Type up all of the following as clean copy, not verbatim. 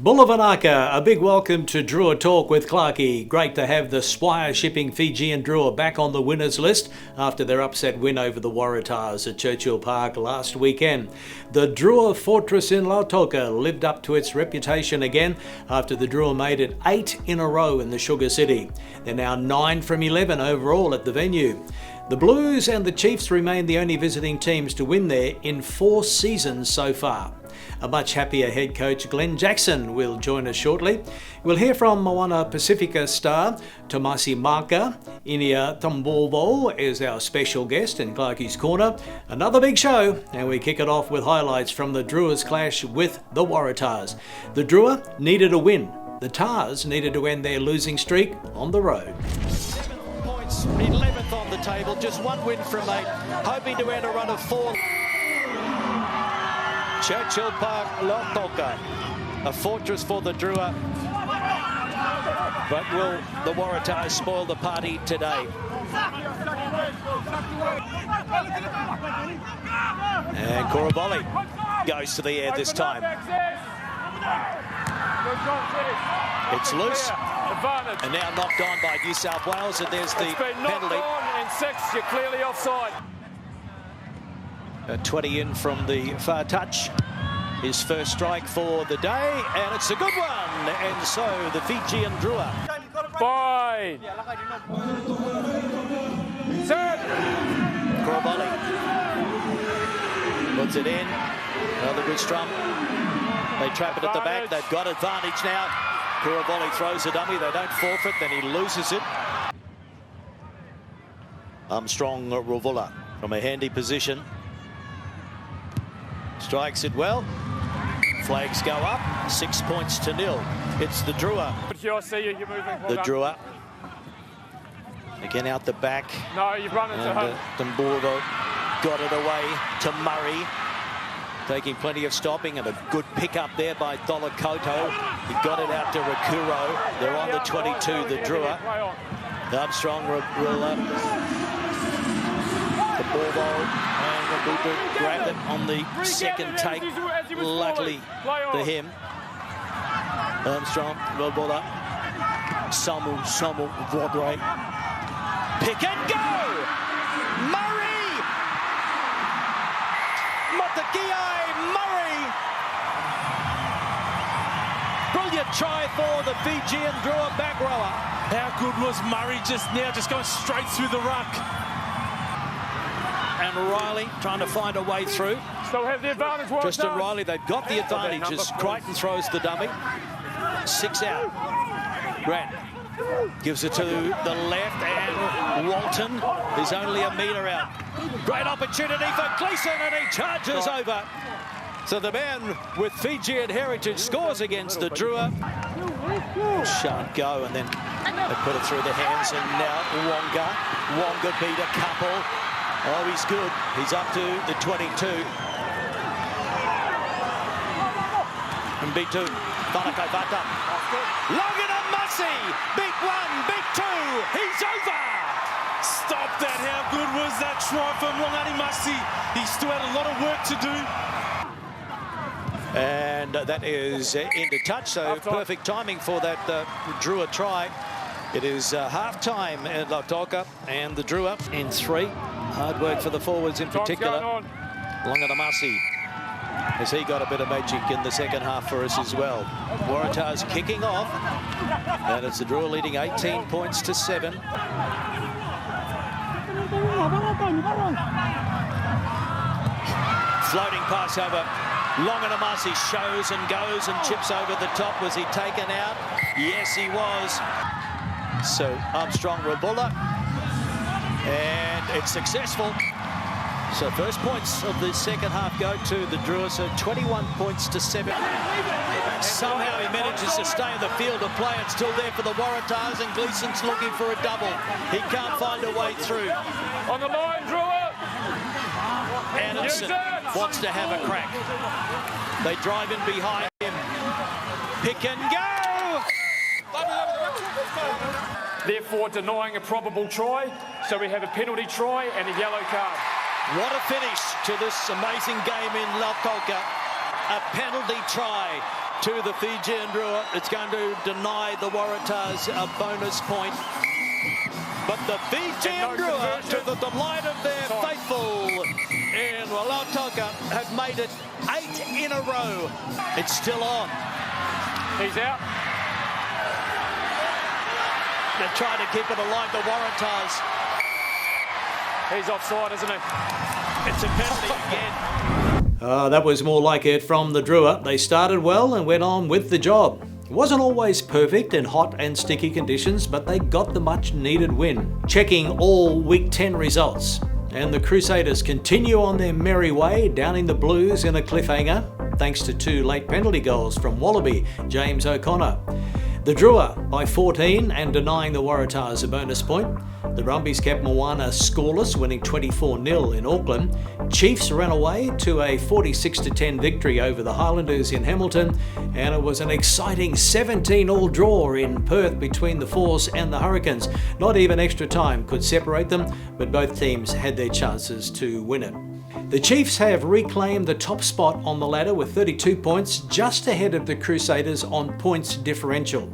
Bulavanaka, a big welcome to Drua Talk with Clarkie. Great to have the Swire shipping Fijian Drua back on the winners list after their upset win over the Waratahs at Churchill Park last weekend. The Drua fortress in Lautoka lived up to its reputation again after the Drua made it 8 in a row in the Sugar City. They're now 9 from 11 overall at the venue. The Blues and the Chiefs remain the only visiting teams to win there in 4 seasons so far. A much happier head coach Glen Jackson will join us shortly. We'll hear from Moana Pasifika star Tomasi Maka. Inia Tabuavou is our special guest in Clarkie's Corner. Another big show, and we kick it off with highlights from the Drua's clash with the Waratahs. The Drua needed a win. The Tars needed to end their losing streak on the road. 7 points, 11th on the table, just 1 win from 8, hoping to end a run of 4. Churchill Park, Lautoka, a fortress for the Drua. But will the Waratahs spoil the party today? And Koroboli goes to the air this time. It's loose. And now knocked on by New South Wales, and there's the penalty. In 6, you're clearly offside. 20 in from the far touch. His first strike for the day, and it's a good one. And so the Fijian Drua. Fine. Set. Koroboli puts it in. Another good strum. They trap it at the back. They've got advantage now. Koroboli throws a dummy. They don't forfeit. Then he loses it. Armstrong Ravula from a handy position. Strikes it well. Flags go up. 6 points to 0. It's the Drua. The Drua. Again out the back. No, you've run into home. Tabuavou got it away to Murray. Taking plenty of stopping, and a good pick up there by Dolakoto. He got it out to Rakuro. They're on the 22, the Drua. Armstrong will the ball, and Rabutu grabbed it on the second take. Luckily for him. Armstrong, well ball up. Samu, Rodray. Pick and go! Murray! Matakiai Murray! Brilliant try for the Fijian Drua back rower. How good was Murray just now, just going straight through the ruck. And Riley trying to find a way through. Still have the advantage. Tristan Riley, they've got the advantage as Crichton throws the dummy. 6 out. Grant gives it to the left, and Walton is only a metre out. Great opportunity for Gleeson, and he charges over. So the man with Fijian heritage scores against the Drua. Shan't go, and then they put it through the hands, and now Wonga beat a couple. Oh, he's good. He's up to the 22. And B2, Whanaka Vata. Logan Mussy, beat 1, beat 2. He's over. Stop that. How good was that try from Wangani Masi? He still had a lot of work to do. And that is into touch, so perfect timing for that Drua try. It is half-time in Lautoka, and the Drua in 3. Hard work for the forwards in particular. Longanamasi, has he got a bit of magic in the second half for us as well. Waratahs kicking off, and it's the Drua leading 18 points to 7. Floating pass over. Longanamasi shows and goes and chips over the top. Was he taken out? Yes, he was. So Armstrong Ravula, and it's successful. So first points of the second half go to the Drua, so 21 points to 7. Somehow he manages to stay in the field of play. It's still there for the Waratahs, and Gleeson's looking for a double. He can't find a way through. On the line, Drua! Anderson wants to have a crack. They drive in behind him. Pick and go! Therefore denying a probable try, so we have a penalty try and a yellow card. What a finish to this amazing game in Lautoka. A penalty try to the Fijian Drua. It's going to deny the Waratahs a bonus point. But the Fijian Drua, to the delight of their faithful in Waratahs, have made it 8 in a row. It's still on. He's out. They're trying to keep it alive, the Waratahs. He's offside, isn't he? It's a penalty again. That was more like it from the Drua. They started well and went on with the job. It wasn't always perfect in hot and sticky conditions, but they got the much needed win. Checking all Week 10 results. And the Crusaders continue on their merry way, downing the Blues in a cliffhanger, thanks to 2 late penalty goals from Wallaby, James O'Connor. The Drua by 14 and denying the Waratahs a bonus point. The Brumbies kept Moana scoreless, winning 24-0 in Auckland. Chiefs ran away to a 46-10 victory over the Highlanders in Hamilton, and it was an exciting 17-all draw in Perth between the Force and the Hurricanes. Not even extra time could separate them, but both teams had their chances to win it. The Chiefs have reclaimed the top spot on the ladder with 32 points, just ahead of the Crusaders on points differential.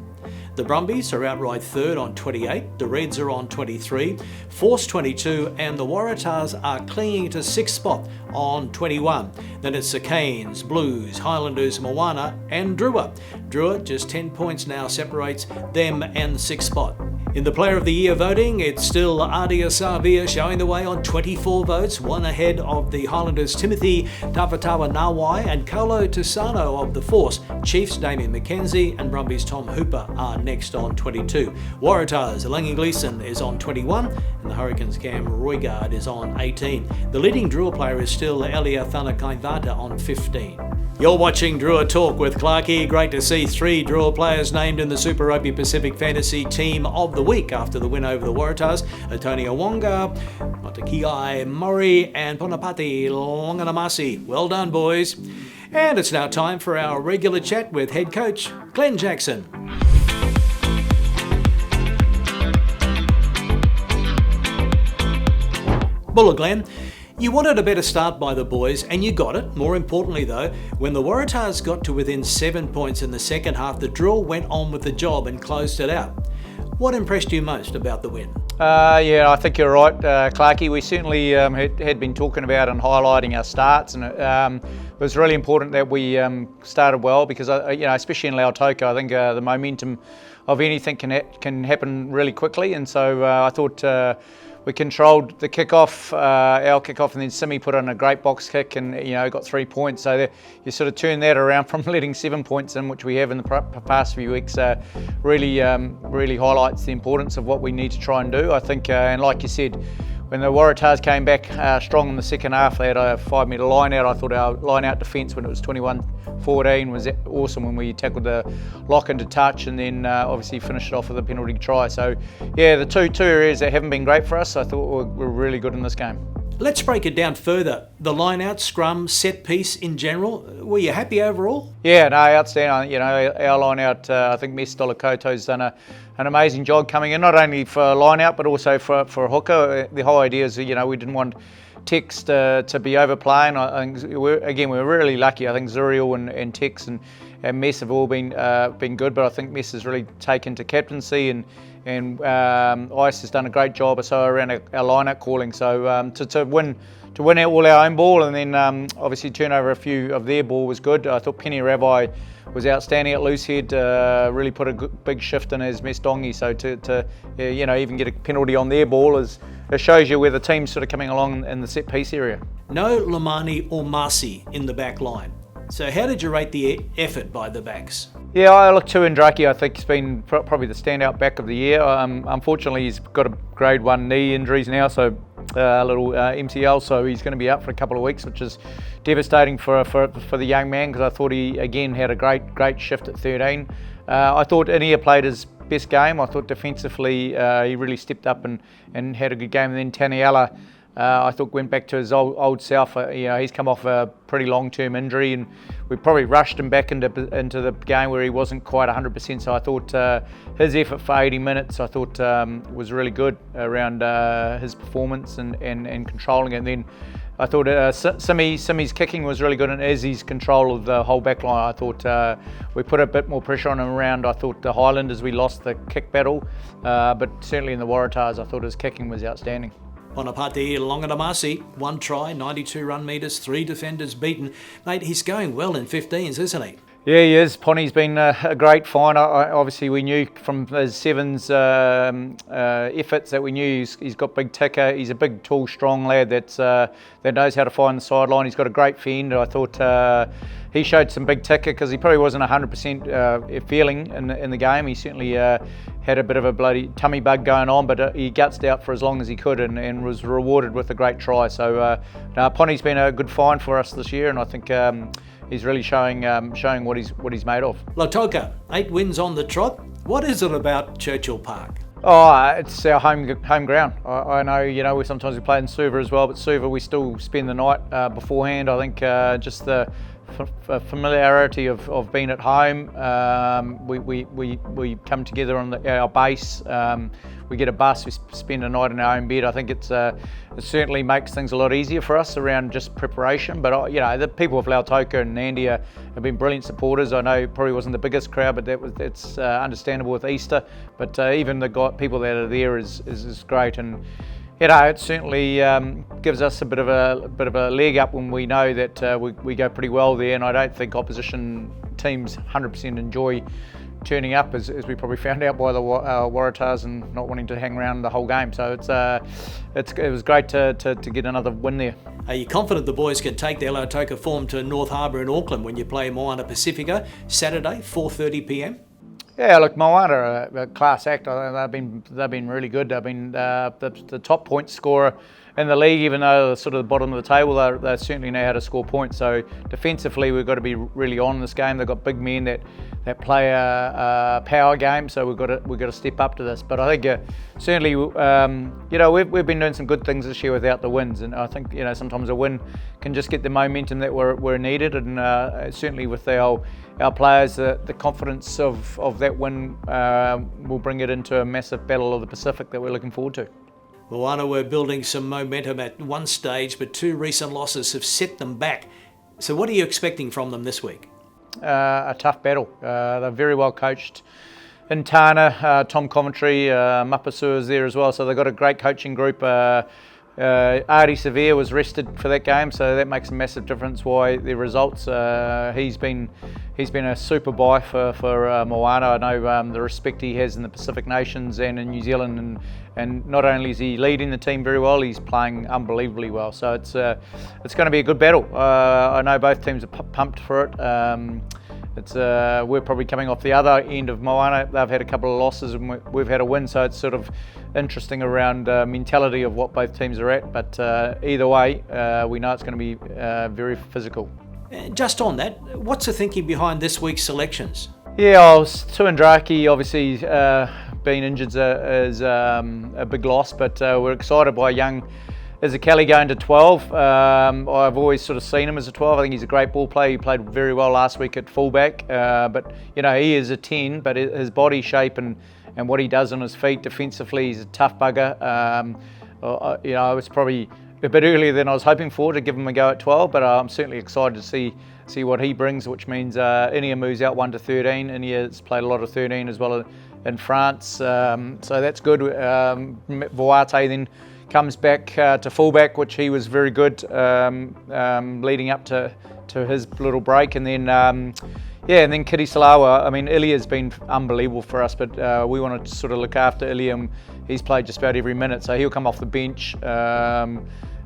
The Brumbies are outright third on 28, the Reds are on 23, Force 22, and the Waratahs are clinging to 6th spot on 21. Then it's the Canes, Blues, Highlanders, Moana and Drua. Drua, just 10 points now separates them and the 6th spot. In the Player of the Year voting, it's still Adia Savia showing the way on 24 votes, one ahead of the Highlanders' Timothy Tawatawa Nawai and Kolo Tusano of the Force. Chiefs' Damien McKenzie and Brumbies' Tom Hooper are next on 22. Waratahs' Langi Gleeson is on 21 and the Hurricanes' Cam Roigard is on 18. The leading Drua player is still Elia Thanakaivata on 15. You're watching Drua Talk with Clarkie. Great to see 3 Drua players named in the Super Rugby Pacific Fantasy Team of the Week after the win over the Waratahs. Tony Awonga, Matakiai Murray and Ponapati Longanamasi. Well done, boys. And it's now time for our regular chat with head coach Glen Jackson. Bulla Glen, you wanted a better start by the boys, and you got it. More importantly though, when the Waratahs got to within 7 points in the second half, the Drua went on with the job and closed it out. What impressed you most about the win? Yeah, I think you're right, Clarkie. We certainly had been talking about and highlighting our starts, and it was really important that we started well because, especially in Lautoko, I think the momentum of anything can happen really quickly, and so I thought we controlled the kickoff, our kickoff, and then Simi put on a great box kick and got 3 points. So you sort of turn that around from letting 7 points in, which we have in the past few weeks, really highlights the importance of what we need to try and do. I think, and like you said, when the Waratahs came back strong in the second half, they had a 5 metre line out. I thought our line out defence when it was 21-14 was awesome when we tackled the lock into touch and then obviously finished it off with a penalty try. So yeah, the two areas that haven't been great for us, I thought were really good in this game. Let's break it down further. The line out, scrum, set piece in general, were you happy overall? Yeah, no, outstanding. Our line out, I think Mess Dolakoto's done an amazing job coming in, not only for line out but also for a hooker. The whole idea is we didn't want Tex to be overplaying. I think we were really lucky. I think Zuriel and Tex and Mess have all been good, but I think Mess has really taken to captaincy and Ice has done a great job so around our line-out calling. So to win all our own ball and then obviously turn over a few of their ball was good. I thought Penny Rabbi was outstanding at loose head, really put a big shift in his Mess Dongi. So to even get a penalty on their ball it shows you where the team's sort of coming along in the set piece area. No Lamani or Marcy in the back line. So how did you rate the effort by the backs? Yeah, I look to Indraki. I think he's been probably the standout back of the year. Unfortunately, he's got a grade 1 knee injuries now, so a little MCL, so he's going to be out for a couple of weeks, which is devastating for the young man because I thought he again had a great shift at 13. I thought Inia played his best game. I thought defensively he really stepped up and had a good game. And then Taniela, I thought went back to his old self. He's come off a pretty long-term injury, and we probably rushed him back into the game where he wasn't quite 100%. So I thought his effort for 80 minutes, I thought was really good around his performance and controlling it. And then I thought Simi's kicking was really good, and Izzy's control of the whole back line. I thought we put a bit more pressure on him around. I thought the Highlanders, we lost the kick battle, but certainly in the Waratahs, I thought his kicking was outstanding. Moana Pasifika, 1 try, 92 run metres, 3 defenders beaten. Mate, he's going well in 15s, isn't he? Yeah, he is. Ponny's been a great find. Obviously, we knew from his sevens efforts that we knew he's got big ticker. He's a big, tall, strong lad that knows how to find the sideline. He's got a great fend. I thought he showed some big ticker because he probably wasn't 100% feeling in the game. He certainly had a bit of a bloody tummy bug going on, but he gutsed out for as long as he could and was rewarded with a great try. So Ponny's been a good find for us this year, and I think he's really showing what he's made of. Lautoka, 8 wins on the trot. What is it about Churchill Park? Oh, it's our home ground. I know, we sometimes play in Suva as well, but Suva we still spend the night beforehand. I think just the familiarity of being at home. We come together on our base. We get a bus. We spend a night in our own bed. I think it certainly makes things a lot easier for us around just preparation. But the people of Lautoka and Nandia have been brilliant supporters. I know it probably wasn't the biggest crowd, but it's understandable with Easter. But even the people that are there is great, and it certainly gives us a bit of a leg up when we know that we go pretty well there. And I don't think opposition teams 100% enjoy turning up, as we probably found out by the Waratahs and not wanting to hang around the whole game. So it was great to get another win there. Are you confident the boys can take their Lautoka form to North Harbour in Auckland when you play Moana Pasifika Saturday, 4:30 p.m? Yeah, look, Moana are a class act. They've been really good. They've been the top point scorer in the league, even though they're sort of the bottom of the table. They certainly know how to score points. So defensively, we've got to be really on this game. They've got big men that play a power game. So we've got to step up to this. But I think certainly, we've been doing some good things this year without the wins, and I think sometimes a win can just get the momentum that we're needed, and certainly with our players, the confidence of that win will bring it into a massive battle of the Pacific that we're looking forward to. Moana were building some momentum at one stage, but 2 recent losses have set them back. So what are you expecting from them this week? A tough battle. They're very well coached in Tana. Tom Coventry, Mapasua is there as well, so they've got a great coaching group. Ari Severe was rested for that game, so that makes a massive difference why their results. He's been a super buy for Moana. I know the respect he has in the Pacific nations and in New Zealand, and not only is he leading the team very well, he's playing unbelievably well. So it's going to be a good battle. I know both teams are pumped for it. We're probably coming off the other end of Moana. They've had a couple of losses and we've had a win, so it's sort of interesting around mentality of what both teams are at. But either way, we know it's going to be very physical. Just on that, what's the thinking behind this week's selections? Yeah, Tuandraki obviously being injured is a big loss, but we're excited by young Izakali going to 12. I've always sort of seen him as a 12. I think he's a great ball player. He played very well last week at fullback, but he is a 10, but his body shape and what he does on his feet defensively, he's a tough bugger. I was probably a bit earlier than I was hoping for to give him a go at 12, but I'm certainly excited to see what he brings, which means Inia moves out 1 to 13. Inia's played a lot of 13 as well in France, so that's good. Voate then comes back to fullback, which he was very good leading up to his little break, and then and then Kitty Salawa. I mean, Ilia's been unbelievable for us, but we want to sort of look after Ilia, and he's played just about every minute, so he'll come off the bench.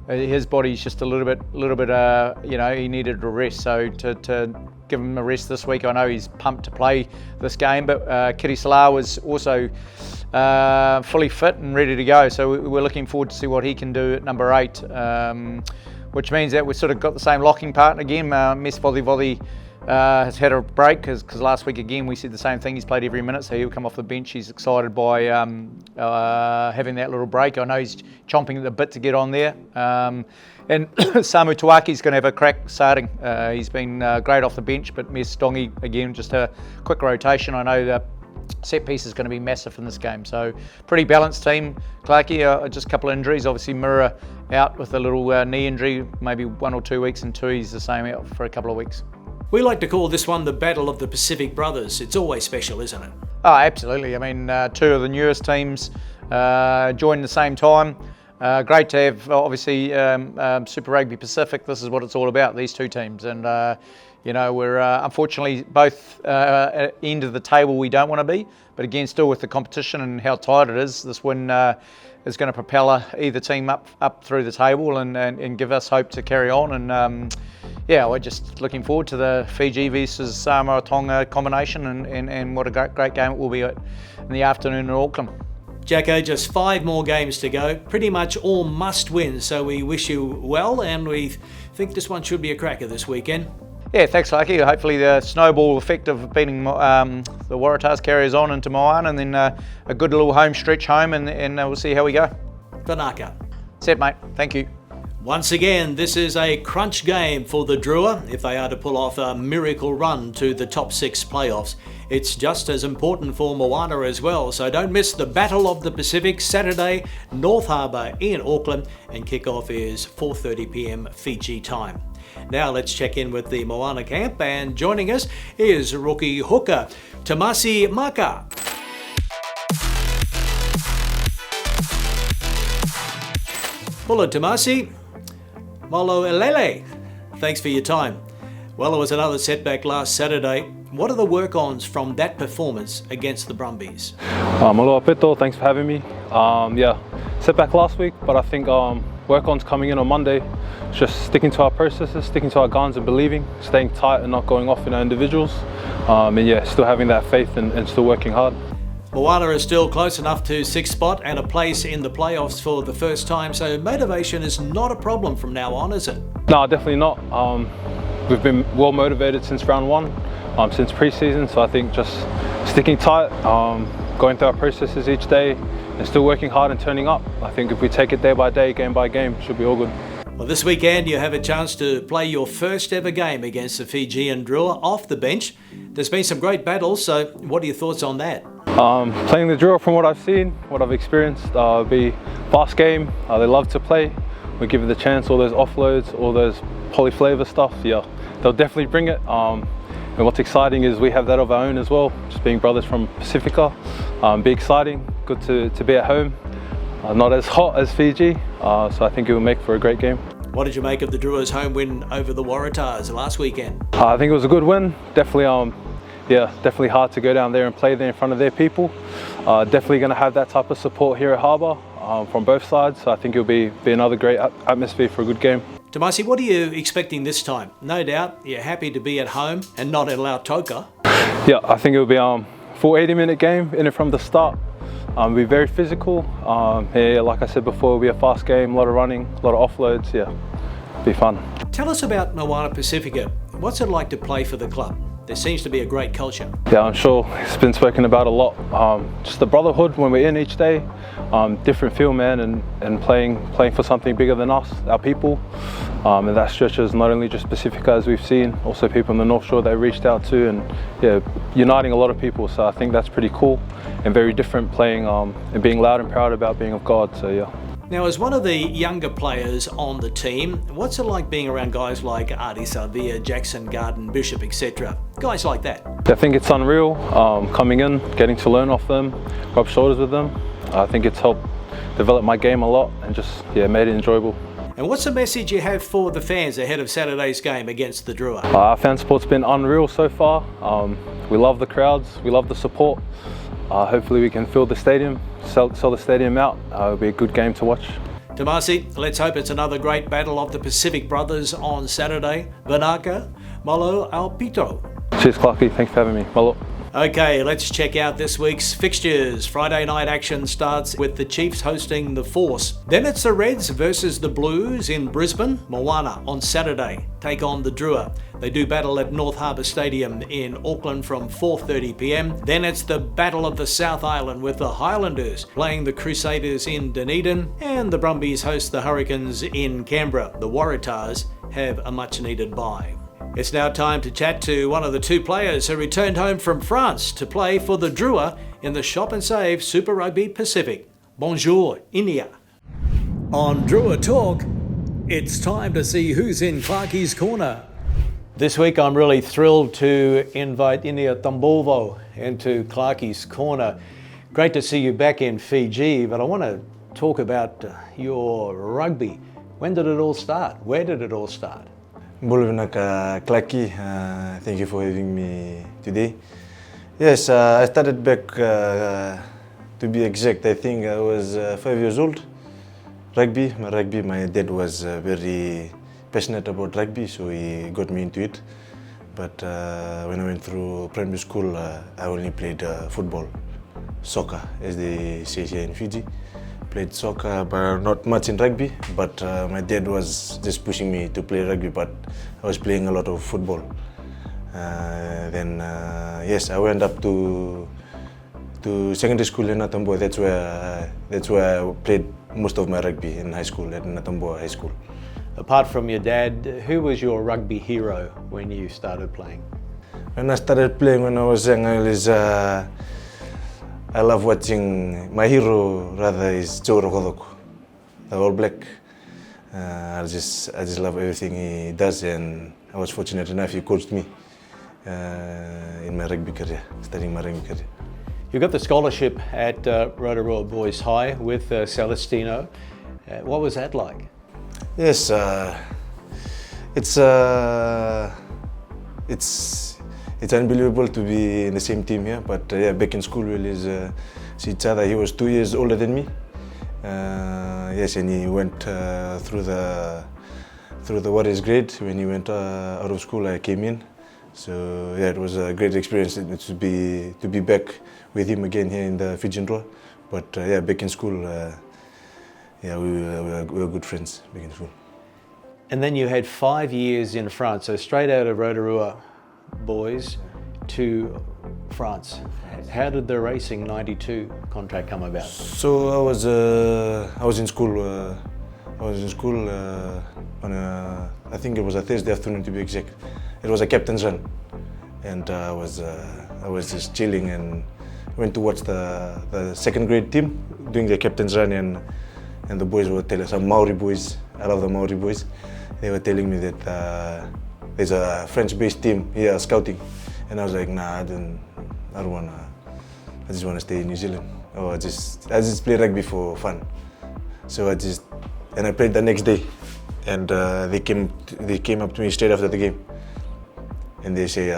His body's just a little bit. He needed a rest, so to give him a rest this week. I know he's pumped to play this game, but Kitty Salawa was also fully fit and ready to go, so we're looking forward to see what he can do at number 8, which means that we've sort of got the same locking partner again. Mes Vodi has had a break because last week again we said the same thing. He's played every minute, so he'll come off the bench. He's excited by having that little break. I know he's chomping at the bit to get on there. And Samu Tuaki's going to have a crack starting. He's been great off the bench, but Mes Stongi again, just a quick rotation. I know that set piece is going to be massive in this game. So pretty balanced team. Clarkie, just a couple of injuries. Obviously Mira out with a little knee injury, maybe 1 or 2 weeks, and Tui's the same, out for a couple of weeks. We like to call this one the Battle of the Pacific Brothers. It's always special, isn't it? Oh, absolutely. I mean, 2 of the newest teams joined the same time. Great to have, obviously, Super Rugby Pacific. This is what it's all about, these 2 teams. And, you know, we're unfortunately both at the end of the table we don't want to be. But again, still with the competition and how tight it is, this win is going to propel either team up through the table and give us hope to carry on. And yeah, we're just looking forward to the Fiji versus Samoa Tonga combination and what a great game it will be in the afternoon in Auckland. Jacko, just 5 more games to go. Pretty much all must win, so we wish you well, and we think this one should be a cracker this weekend. Yeah, thanks, Clarkie. Hopefully the snowball effect of beating the Waratahs carries on into Moana, and then a good little home stretch home, and we'll see how we go. Banaka. That's it, mate. Thank you. Once again, this is a crunch game for the Drua if they are to pull off a miracle run to the top 6 playoffs. It's just as important for Moana as well, so don't miss the Battle of the Pacific Saturday, North Harbour in Auckland, and kickoff is 4:30 p.m. Fiji time. Now let's check in with the Moana camp, and joining us is rookie hooker Tomasi Maka. Hello Tomasi. Molo Elele, thanks for your time. Well, it was another setback last Saturday. What are the work-ons from that performance against the Brumbies? Aloha Peto, thanks for having me. Yeah, setback last week, but I think work-ons coming in on Monday. Just sticking to our processes, sticking to our guns and believing, staying tight and not going off in our individuals. And yeah, still having that faith and still working hard. Moana is still close enough to 6th spot and a place in the playoffs for the first time, so motivation is not a problem from now on, is it? No, definitely not. We've been well motivated since round 1, since pre-season, so I think just sticking tight, going through our processes each day and still working hard and turning up. I think if we take it day by day, game by game, it should be all good. Well, this weekend you have a chance to play your first ever game against the Fijian Drua off the bench. There's been some great battles, so what are your thoughts on that? Playing the Drua, from what I've seen, what I've experienced, be fast game. They love to play. We give it the chance, all those offloads, all those polyflavor stuff. Yeah, they'll definitely bring it. And what's exciting is we have that of our own as well, just being brothers from Pacifica. Be exciting, good to be at home. Not as hot as Fiji, so I think it will make for a great game. What did you make of the Drua's home win over the Waratahs last weekend? I think it was a good win. Definitely, definitely hard to go down there and play there in front of their people. Definitely going to have that type of support here at Harbour from both sides. So I think it'll be another great atmosphere for a good game. Tomasi, what are you expecting this time? No doubt you're happy to be at home and not at Lautoka. Yeah, I think it'll be a full 80-minute game in it from the start. It'll be very physical. Yeah, like I said before, it'll be a fast game, a lot of running, a lot of offloads. Yeah, it'll be fun. Tell us about Moana Pasifika. What's it like to play for the club? There seems to be a great culture. Yeah, I'm sure it's been spoken about a lot. Just the brotherhood when we're in each day, different feel, man, and playing for something bigger than us, our people. And that stretches not only just Pacifica, as we've seen, also people on the North Shore that reached out to, and yeah, uniting a lot of people. So I think that's pretty cool and very different, playing and being loud and proud about being of God. So yeah. Now, as one of the younger players on the team, what's it like being around guys like Artie Salvia, Jackson Garden, Bishop, etc.? Guys like that. I think it's unreal, coming in, getting to learn off them, rub shoulders with them. I think it's helped develop my game a lot and just, yeah, made it enjoyable. And what's the message you have for the fans ahead of Saturday's game against the Drua? Our fan support's been unreal so far. We love the crowds, we love the support. Hopefully we can fill the stadium, sell the stadium out. It'll be a good game to watch. Tomasi, let's hope it's another great battle of the Pacific Brothers on Saturday. Banaka, Malo Alpito. Cheers, Clarkie. Thanks for having me. Malo. Okay, let's check out this week's fixtures. Friday night action starts with the Chiefs hosting the Force. Then it's the Reds versus the Blues in Brisbane. Moana on Saturday take on the Drua. They do battle at North Harbour Stadium in Auckland from 4:30 p.m. Then it's the Battle of the South Island with the Highlanders playing the Crusaders in Dunedin, and the Brumbies host the Hurricanes in Canberra. The Waratahs have a much needed bye. It's now time to chat to one of the two players who returned home from France to play for the Drua in the Shop and Save Super Rugby Pacific. Bonjour, Inia. On Drua Talk, it's time to see who's in Clarkie's corner. This week I'm really thrilled to invite Inia Tabuavou into Clarkie's corner. Great to see you back in Fiji, but I want to talk about your rugby. When did it all start? Where did it all start? Clarkie, thank you for having me today. Yes, I started back, to be exact, I think I was 5 years old. Rugby, my dad was very passionate about rugby, so he got me into it. But when I went through primary school, I only played football, soccer, as they say here in Fiji. Played soccer, but not much in rugby. But my dad was just pushing me to play rugby, but I was playing a lot of football. Then yes, I went up to secondary school in Natamboa. That's where I played most of my rugby in high school, at Natamboa High School. Apart from your dad, who was your rugby hero when you started playing? When I started playing when I was young, I love watching, my hero rather is Joe Rokodoko, the All Black. I just love everything he does, and I was fortunate enough he coached me in my rugby career, starting my rugby career. You got the scholarship at Rotorua Boys High with Celestino. What was that like? Yes, it's unbelievable to be in the same team here, but yeah, back in school we'll see each other. He was 2 years older than me. Yes, and he went through the Waratahs grade. When he went out of school, I came in. So yeah, it was a great experience to be back with him again here in the Fijian Drua. But yeah, back in school, yeah, we were good friends back in school. And then you had 5 years in France, so straight out of Rotorua Boys to France. How did the Racing 92 contract come about? So I was in school. On I think it was a Thursday afternoon to be exact. It was a captain's run, and I was just chilling and went to watch the second grade team doing the captain's run, and the boys were telling, some Maori boys, I love the Maori boys, they were telling me that there's a French-based team here scouting, and I was like, nah, I don't wanna. I just wanna stay in New Zealand. Or I just play rugby for fun. So I played the next day, and they came up to me straight after the game, and they say,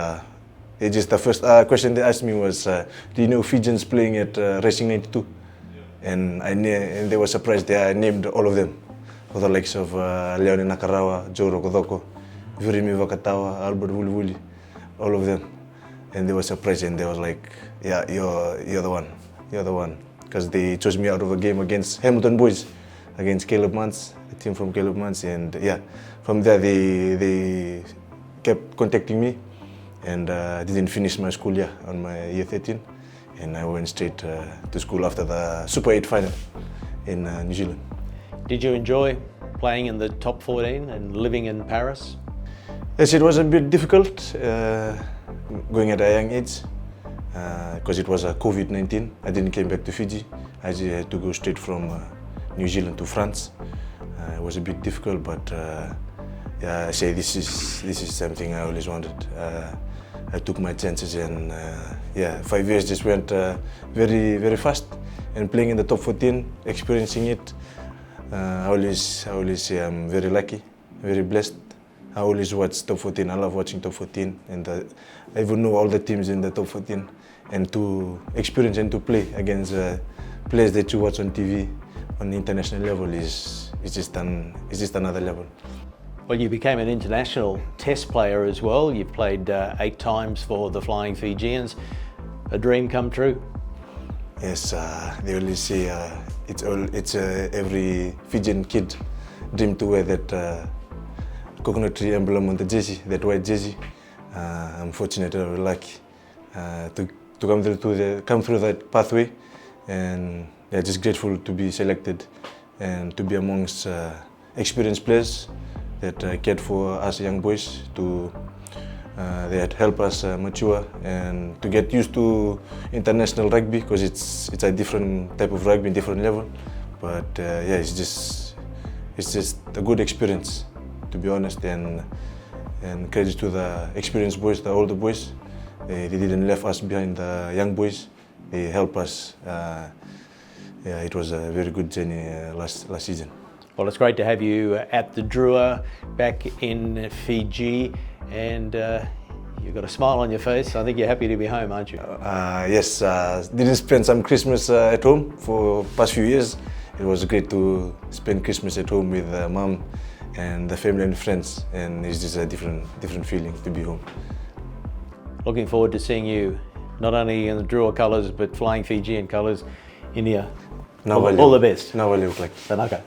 the first question they asked me was, do you know Fijians playing at Racing 92? And they were surprised. I named all of them, for the likes of Leone Nakarawa, Joe Rokodoko, Virimi Vakatawa, Albert Wuli, all of them. And they were surprised, and they was like, yeah, you're the one, because they chose me out of a game against Hamilton Boys, against Caleb Mans, a team from Caleb Mans, and yeah, from there they kept contacting me, and I didn't finish my school year on my year 13, and I went straight to school after the Super 8 final in New Zealand. Did you enjoy playing in the top 14 and living in Paris? Yes, it was a bit difficult going at a young age because it was COVID-19. I didn't come back to Fiji. I just had to go straight from New Zealand to France. It was a bit difficult, but yeah, I say this is something I always wanted. I took my chances, and yeah, 5 years just went very, very fast. And playing in the top 14, experiencing it, I always say I'm very lucky, very blessed. I always watch top 14. I love watching top 14, and I even know all the teams in the top 14. And to experience and to play against players that you watch on TV on the international level is just another level. Well, you became an international test player as well. You played 8 times for the Flying Fijians. A dream come true? Yes, they always say it's every Fijian kid dream to wear that coconut tree emblem on the jersey, that white jersey. I'm fortunate and lucky to come through that pathway, and yeah, just grateful to be selected and to be amongst experienced players that cared for us young boys to They had helped us mature and to get used to international rugby, because it's a different type of rugby, different level. But yeah, it's just a good experience, to be honest. And credit to the experienced boys, the older boys. They didn't leave us behind, the young boys. They helped us. Yeah, it was a very good journey last season. Well, it's great to have you at the Drua back in Fiji, and you've got a smile on your face. I think you're happy to be home, aren't you? Yes, didn't spend some Christmas at home for past few years. It was great to spend Christmas at home with mom and the family and friends, and it's just a different feeling to be home. Looking forward to seeing you not only in the Drua colours but flying Fijian colours. Inia, all the best. Now look like Tanaka.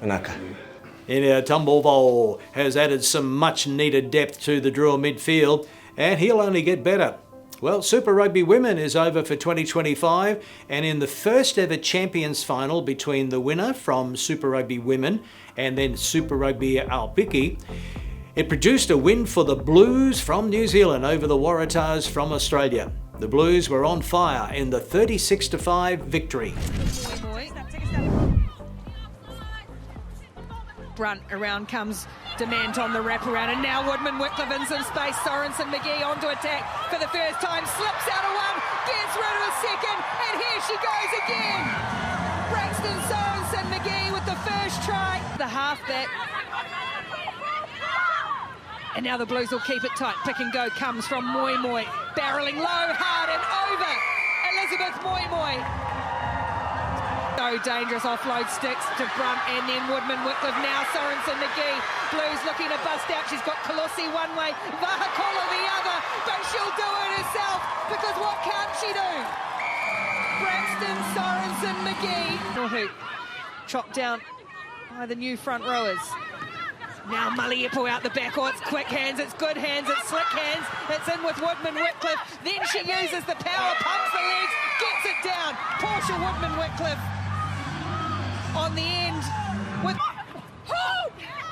Inia Tabuavou has added some much needed depth to the Drua midfield, and he'll only get better. Well, Super Rugby Women is over for 2025, and in the first ever Champions final between the winner from Super Rugby Women and then Super Rugby Aupiki, it produced a win for the Blues from New Zealand over the Waratahs from Australia. The Blues were on fire in the 36-5 victory. Brunt around comes Dement on the wraparound, and now Woodman Wycliffe in some space. Sorensen McGee onto attack for the first time, slips out of one, gets rid of a second, and here she goes again. Braxton Sorensen McGee with the first try. The halfback. And now the Blues will keep it tight. Pick and go comes from Moi, barrelling low, hard and over. Elizabeth Moi. So dangerous, offload sticks to Brunt and then Woodman Wycliffe. Now Sorensen McGee. Blues looking to bust out. She's got Kolossi one way, Vahakolo the other, but she'll do it herself, because what can't she do? Braxton Sorensen McGee. Nohu chopped down by the new front rowers. Now Maliepo out the back. Oh, it's quick hands, it's good hands, it's slick hands. It's in with Woodman Wycliffe. Then she uses the power, pumps the legs, gets it down. Portia Woodman Wycliffe on the end with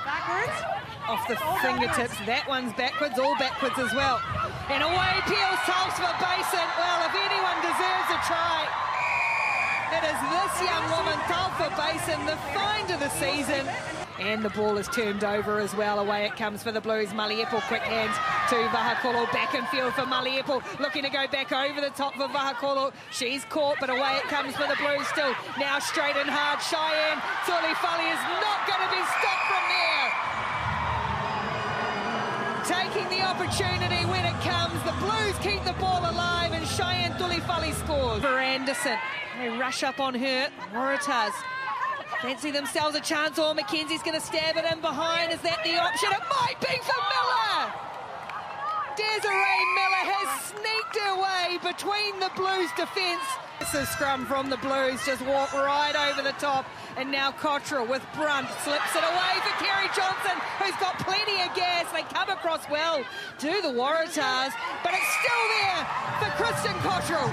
backwards off the fingertips. That one's backwards, all backwards as well. And away peels Tulsa for Basin. Well, if anyone deserves a try, it is this young woman, Tulsa Basin, the find of the season. And the ball is turned over as well. Away it comes for the Blues. Maliepo, quick hands to Vahakolo. Back in field for Maliepo. Looking to go back over the top for Vahakolo. She's caught, but away it comes for the Blues still. Now straight and hard. Cheyenne Tulifali is not going to be stopped from there. Taking the opportunity when it comes. The Blues keep the ball alive, and Cheyenne Tulifali scores. For Anderson. They rush up on her. Waratahs fancy themselves a chance, or Mackenzie's going to stab it in behind. Is that the option? It might be for Miller! Desiree Miller has sneaked her way between the Blues defence. It's a scrum from the Blues, just walk right over the top. And now Cottrell with Brunt slips it away for Kerry Johnson, who's got plenty of gas. They come across well to the Waratahs, but it's still there for Kristen Cottrell.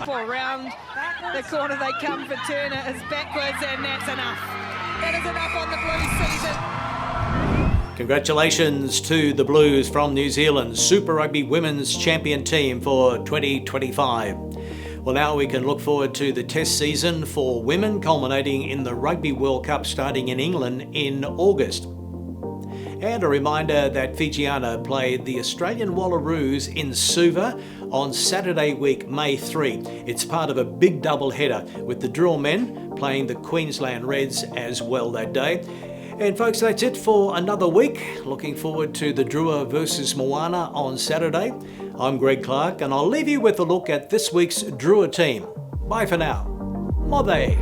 Around the corner they come for Turner, is backwards, and that's enough. That is enough on the Blues season. Congratulations to the Blues from New Zealand, Super Rugby Women's champion team for 2025. Well, now we can look forward to the test season for women, culminating in the Rugby World Cup starting in England in August. And a reminder that Fijiana played the Australian Wallaroos in Suva on Saturday week, May 3. It's part of a big double header, with the Drua men playing the Queensland Reds as well that day. And folks, that's it for another week. Looking forward to the Drua versus Moana on Saturday. I'm Greg Clark, and I'll leave you with a look at this week's Drua team. Bye for now. Mode.